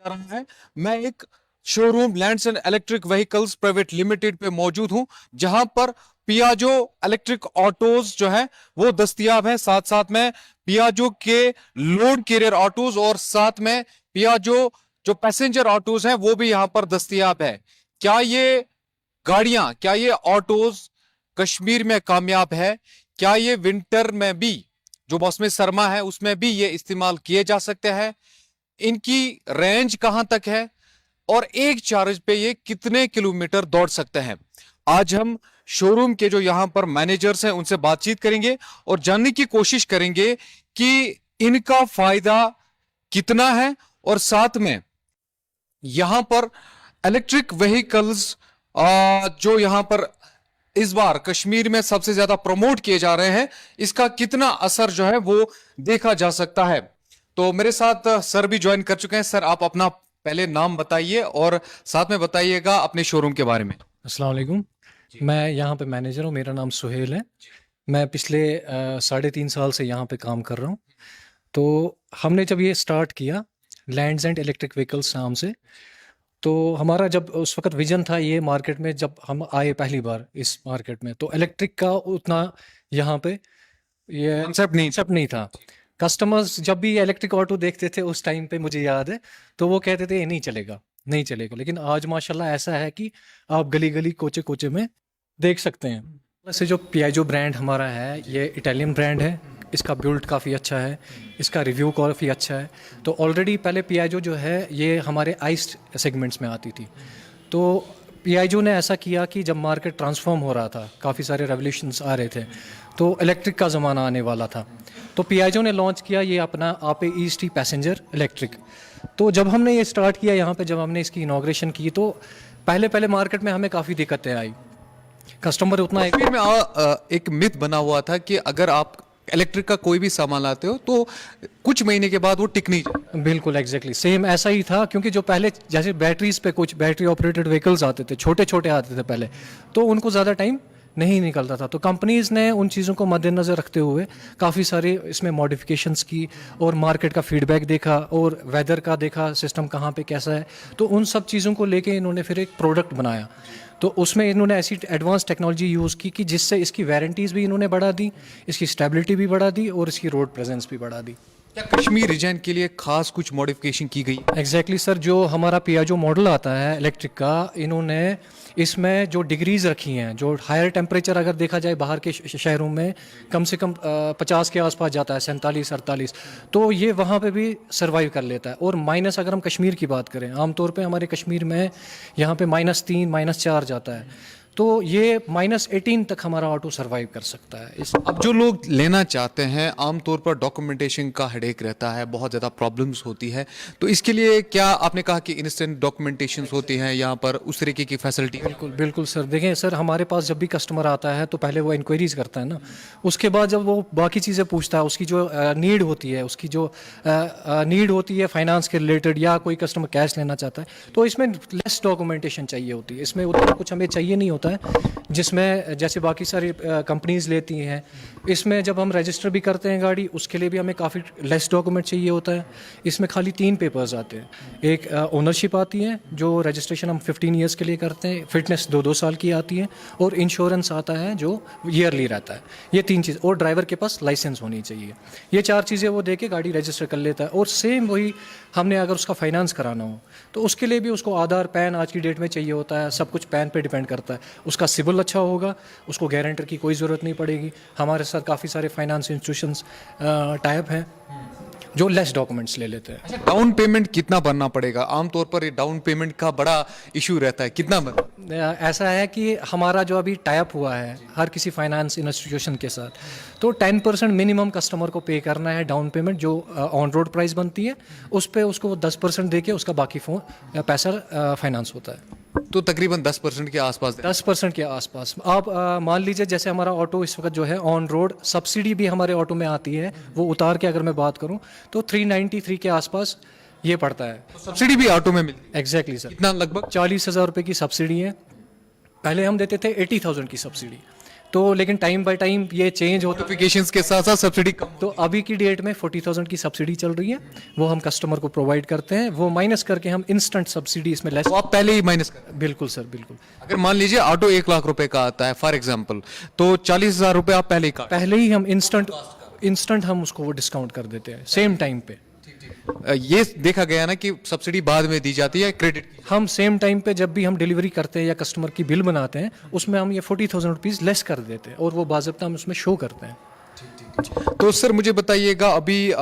जा रहा है। मैं एक showroom lands and electric vehicles private limited पे मौजूद हूं, जहां पर पियाजो इलेक्ट्रिक ऑटोज जो है वो दस्तयाब है। साथ साथ में पियाजो के लोड कैरियर ऑटोज और साथ में पियाजो जो पैसेंजर ऑटोज हैं वो भी यहां पर दस्तयाब है। क्या ये गाड़ियां, क्या ये ऑटोज कश्मीर में कामयाब है? क्या ये विंटर में भी, जो मौसम सरमा है उसमें भी ये इस्तेमाल किए जा सकते हैं? इनकी रेंज कहां तक है और एक चार्ज पे ये कितने किलोमीटर दौड़ सकते हैं? आज हम शोरूम के जो यहां पर मैनेजर्स हैं उनसे बातचीत करेंगे और जानने की कोशिश करेंगे कि इनका फायदा कितना है और साथ में यहां पर इलेक्ट्रिक व्हीकल्स जो यहां पर इस बार कश्मीर में सबसे ज्यादा प्रमोट किए जा रहे हैं, इसका कितना असर जो है वो देखा जा सकता है। तो मेरे साथ सर भी ज्वाइन कर चुके हैं। सर, आप अपना पहले नाम बताइए और साथ में बताइएगा अपने शोरूम के बारे में। अस्सलाम वालेकुम। मैं यहाँ पे मैनेजर हूँ, मेरा नाम सुहेल है। मैं पिछले 3.5 साल से यहाँ पे काम कर रहा हूँ। तो हमने जब ये स्टार्ट किया लैंड्स एंड इलेक्ट्रिक व्हीकल्स नाम से, तो हमारा जब उस वक्त विजन था ये मार्केट में, जब हम आए पहली बार इस मार्केट में, तो इलेक्ट्रिक का उतना यहाँ पे ये कंसेप्ट नहीं था। कस्टमर्स जब भी इलेक्ट्रिक ऑटो देखते थे उस टाइम पे, मुझे याद है, तो वो कहते थे ये नहीं चलेगा, नहीं चलेगा। लेकिन आज माशाल्लाह ऐसा है कि आप गली गली कोचे कोचे में देख सकते हैं। वैसे जो पियाजो ब्रांड हमारा है ये इटालियन ब्रांड है, इसका बिल्ड काफ़ी अच्छा है, इसका रिव्यू काफ़ी अच्छा है। तो ऑलरेडी पहले पियाजो जो है ये हमारे आइस सेगमेंट्स में आती थी। तो पियाजो ने ऐसा किया कि जब मार्केट ट्रांसफॉर्म हो रहा था, काफ़ी सारे रेवोल्यूशंस आ रहे थे, तो इलेक्ट्रिक का ज़माना आने वाला था, तो पियाजो ने लॉन्च किया ये अपना आपे ईएसटी पैसेंजर इलेक्ट्रिक। तो जब हमने ये स्टार्ट किया यहाँ पे, जब हमने इसकी इनॉग्रेशन की, तो पहले पहले मार्केट में हमें काफ़ी दिक्कतें आई। कस्टमर उतना कश्मीर में एक मिथ बना हुआ था कि अगर आप इलेक्ट्रिक का कोई भी सामान लाते हो तो कुछ महीने के बाद वो टिक नहीं जाता। बिल्कुल एग्जैक्टली सेम ऐसा ही था, क्योंकि जो पहले जैसे बैटरीज पे कुछ बैटरी ऑपरेटेड व्हीकल्स आते थे, छोटे छोटे आते थे पहले, तो उनको ज़्यादा टाइम नहीं निकलता था। तो कंपनीज़ ने उन चीज़ों को मद्देनज़र रखते हुए काफ़ी सारे इसमें मॉडिफिकेशंस की और मार्केट का फीडबैक देखा और वेदर का देखा, सिस्टम कहाँ पे कैसा है, तो उन सब चीज़ों को लेके इन्होंने फिर एक प्रोडक्ट बनाया। तो उसमें इन्होंने ऐसी एडवांस टेक्नोलॉजी यूज़ की कि जिससे इसकी वारंटीज़ भी इन्होंने बढ़ा दी, इसकी स्टेबिलिटी भी बढ़ा दी और इसकी रोड प्रेजेंस भी बढ़ा दी। क्या कश्मीर रीजन के लिए खास कुछ मॉडिफिकेशन की गई? एग्जैक्टली सर, जो हमारा पियाजो मॉडल आता है इलेक्ट्रिक का, इन्होंने इसमें जो डिग्रीज़ रखी हैं, जो हायर टेम्परेचर अगर देखा जाए बाहर के शहरों में कम से कम 50 के आसपास जाता है, 47-48, तो ये वहाँ पे भी सर्वाइव कर लेता है। और माइनस अगर हम कश्मीर की बात करें, आमतौर पे हमारे कश्मीर में यहाँ पे -3 -4 जाता है, तो ये -18 तक हमारा ऑटो सर्वाइव कर सकता है। अब जो लोग लेना चाहते हैं, आमतौर पर डॉक्यूमेंटेशन का हेडेक रहता है, बहुत ज़्यादा प्रॉब्लम्स होती है, तो इसके लिए क्या आपने कहा कि इंस्टेंट डॉक्यूमेंटेशन होती हैं यहाँ पर, उस तरीके की फैसिलिटी? बिल्कुल बिल्कुल सर। देखें सर, हमारे पास जब भी कस्टमर आता है तो पहले वो इंक्वायरीज करता है ना, उसके बाद जब वो बाकी चीज़ें पूछता है, उसकी जो नीड होती है, उसकी जो नीड होती है फाइनेंस के रिलेटेड, या कोई कस्टमर कैश लेना चाहता है, तो इसमें लेस डॉक्यूमेंटेशन चाहिए होती है, इसमें उतना कुछ हमें चाहिए नहीं होता है जिसमें जैसे बाकी सारी कंपनीज लेती हैं। इसमें जब हम रजिस्टर भी करते हैं गाड़ी, उसके लिए भी हमें काफ़ी लेस डॉक्यूमेंट चाहिए होता है। इसमें खाली 3 पेपर्स आते हैं। एक ओनरशिप आती है, जो रजिस्ट्रेशन हम 15 ईयर्स के लिए करते हैं, फिटनेस 2-2 साल की आती है, और इंश्योरेंस आता है जो ईयरली रहता है। ये 3 चीज़, और ड्राइवर के पास लाइसेंस होनी चाहिए। ये 4 चीज़ें वो दे के गाड़ी रजिस्टर कर लेता है। और सेम वही हमने अगर उसका फाइनेंस कराना हो तो उसके लिए भी उसको आधार, पैन आज की डेट में चाहिए होता है, सब कुछ पैन पे डिपेंड करता है। उसका सिबिल अच्छा होगा, उसको गारंटर की कोई ज़रूरत नहीं पड़ेगी। हमारे साथ काफ़ी सारे फाइनेंस इंस्टीट्यूशंस टाइप हैं जो लेस डॉक्यूमेंट्स ले लेते हैं। डाउन पेमेंट कितना भरना पड़ेगा? आमतौर पर ये डाउन पेमेंट का बड़ा इशू रहता है, कितना ऐसा है कि हमारा जो अभी टाइप हुआ है हर किसी फाइनेंस इंस्टीट्यूशन के साथ, तो 10% मिनिमम कस्टमर को पे करना है डाउन पेमेंट, जो ऑन रोड प्राइस बनती है उस पर उसको 10% दे के उसका बाकी पैसा फाइनेंस होता है। तो तकरीबन 10% के आसपास 10% के आसपास आप मान लीजिए, जैसे हमारा ऑटो इस वक्त जो है ऑन रोड, सब्सिडी भी हमारे ऑटो में आती है, वो उतार के अगर मैं बात करूं तो 393 के आसपास ये पड़ता है। सब्सिडी भी ऑटो में मिलती है? Exactly sir. कितना? लगभग 40,000 रुपये की सब्सिडी है। पहले हम देते थे 80,000 की सब्सिडी, तो लेकिन टाइम बाय टाइम ये चेंज होता है। नोटिफिकेशंस के साथ साथ सब्सिडी कम तो अभी की डेट में 40,000 की सब्सिडी चल रही है, वो हम कस्टमर को प्रोवाइड करते हैं, वो माइनस करके हम इंस्टेंट सब्सिडी इसमें लेस। तो आप पहले ही माइनस कर। बिल्कुल सर, बिल्कुल। अगर मान लीजिए ऑटो 1 लाख रुपए का आता है फॉर एग्जांपल, तो 40,000 रुपए आप पहले ही काट। पहले ही हम इंस्टेंट हम उसको वो डिस्काउंट कर देते हैं सेम टाइम पे। ये देखा गया ना कि सब्सिडी बाद में दी जाती है क्रेडिट की। हम सेम टाइम पे जब भी हम डिलीवरी करते हैं या कस्टमर की बिल बनाते हैं, उसमें हम ये 40,000 रुपीज़ लेस कर देते हैं और वो बाज़ाब्ता हम उसमें शो करते हैं। तो सर मुझे बताइएगा अभी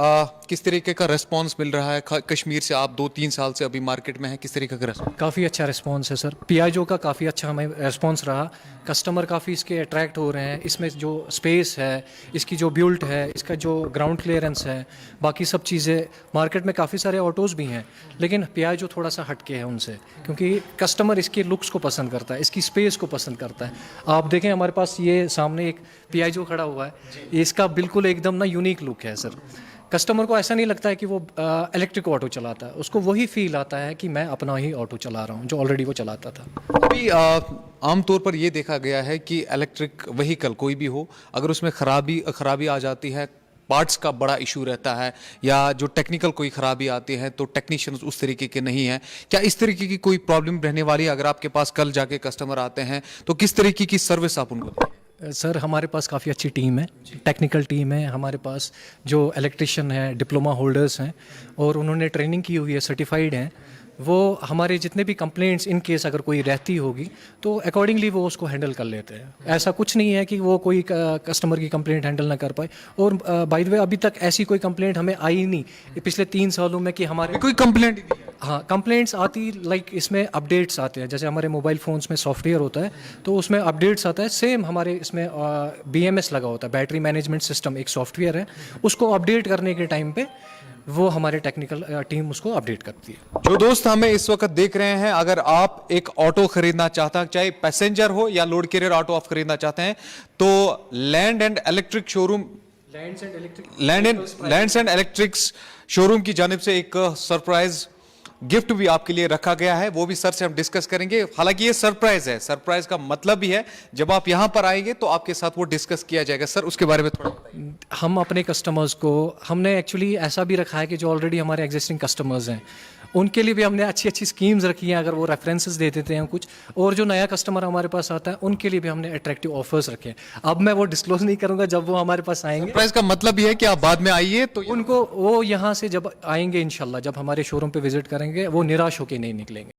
किस तरीके का रेस्पॉन्स मिल रहा है कश्मीर से? आप 2-3 साल से अभी मार्केट में है, किस तरीके का रेस्पॉन्स? काफ़ी अच्छा रिस्पॉन्स है सर, पियाजो का काफ़ी अच्छा हमें रिस्पॉन्स रहा। कस्टमर काफ़ी इसके अट्रैक्ट हो रहे हैं। इसमें जो स्पेस है, इसकी जो बिल्ट है, इसका जो ग्राउंड क्लियरेंस है, बाकी सब चीज़ें, मार्केट में काफ़ी सारे ऑटोज़ भी हैं, लेकिन पियाजो थोड़ा सा हटके है उनसे, क्योंकि कस्टमर इसके लुक्स को पसंद करता है, इसकी स्पेस को पसंद करता है। आप देखें हमारे पास ये सामने एक पियाजो खड़ा हुआ है, इसका बिल्कुल एकदम ना यूनिक लुक है सर। कस्टमर को ऐसा नहीं लगता है कि वो इलेक्ट्रिक ऑटो चलाता है, उसको वही फील आता है कि मैं अपना ही ऑटो चला रहा हूँ जो ऑलरेडी वो चलाता था। अभी आमतौर पर ये देखा गया है कि इलेक्ट्रिक व्हीकल कोई भी हो, अगर उसमें खराबी आ जाती है, पार्ट्स का बड़ा इशू रहता है, या जो टेक्निकल कोई खराबी आती है तो टेक्नीशियंस उस तरीके के नहीं हैं, क्या इस तरीके की कोई प्रॉब्लम रहने वाली है? अगर आपके पास कल जाके कस्टमर आते हैं तो किस तरीके की सर्विस आप उनको देंगे? सर हमारे पास काफ़ी अच्छी टीम है, टेक्निकल टीम है हमारे पास, जो इलेक्ट्रिशियन है, डिप्लोमा होल्डर्स हैं और उन्होंने ट्रेनिंग की हुई है, सर्टिफाइड हैं। वो हमारे जितने भी कंप्लेंट्स इन केस अगर कोई रहती होगी तो अकॉर्डिंगली वो उसको हैंडल कर लेते हैं। ऐसा कुछ नहीं है कि वो कोई कस्टमर की कंप्लेंट हैंडल ना कर पाए। और बाय द वे अभी तक ऐसी कोई कंप्लेंट हमें आई नहीं पिछले 3 सालों में कि हमारे कोई कंप्लेंट ही नहीं है? हाँ, कंप्लेंट्स आती, लाइक इसमें अपडेट्स आते हैं, जैसे हमारे मोबाइल फ़ोन्स में सॉफ्टवेयर होता है तो उसमें अपडेट्स आता है, सेम हमारे इसमें BMS लगा होता है, बैटरी मैनेजमेंट सिस्टम एक सॉफ्टवेयर है, उसको अपडेट करने के टाइम पे वो हमारे टेक्निकल टीम उसको अपडेट करती है। जो दोस्त हमें इस वक्त देख रहे हैं, अगर आप एक ऑटो खरीदना चाहते हैं, चाहे पैसेंजर हो या लोड कैरियर ऑटो आप खरीदना चाहते हैं, तो land and electric showroom lands and electrics showroom की जानिब से एक सरप्राइज गिफ्ट भी आपके लिए रखा गया है, वो भी सर से हम डिस्कस करेंगे। हालांकि ये सरप्राइज है, सरप्राइज का मतलब भी है जब आप यहां पर आएंगे तो आपके साथ वो डिस्कस किया जाएगा। सर उसके बारे में थोड़ा बताइए। हम अपने कस्टमर्स को, हमने एक्चुअली ऐसा भी रखा है कि जो ऑलरेडी हमारे एग्जिस्टिंग कस्टमर्स हैं उनके लिए भी हमने अच्छी अच्छी स्कीम्स रखी हैं, अगर वो रेफरेंसेस दे देते हैं कुछ, और जो नया कस्टमर हमारे पास आता है उनके लिए भी हमने अट्रैक्टिव ऑफर्स रखे हैं। अब मैं वो डिस्क्लोज नहीं करूंगा, जब वो हमारे पास आएंगे। सरप्राइज का मतलब भी है कि आप बाद में आइए तो उनको वो यहाँ से जब आएंगे इंशाल्लाह, जब हमारे शोरूम पे विजिट करेंगे, वो निराश होकर नहीं निकलेंगे।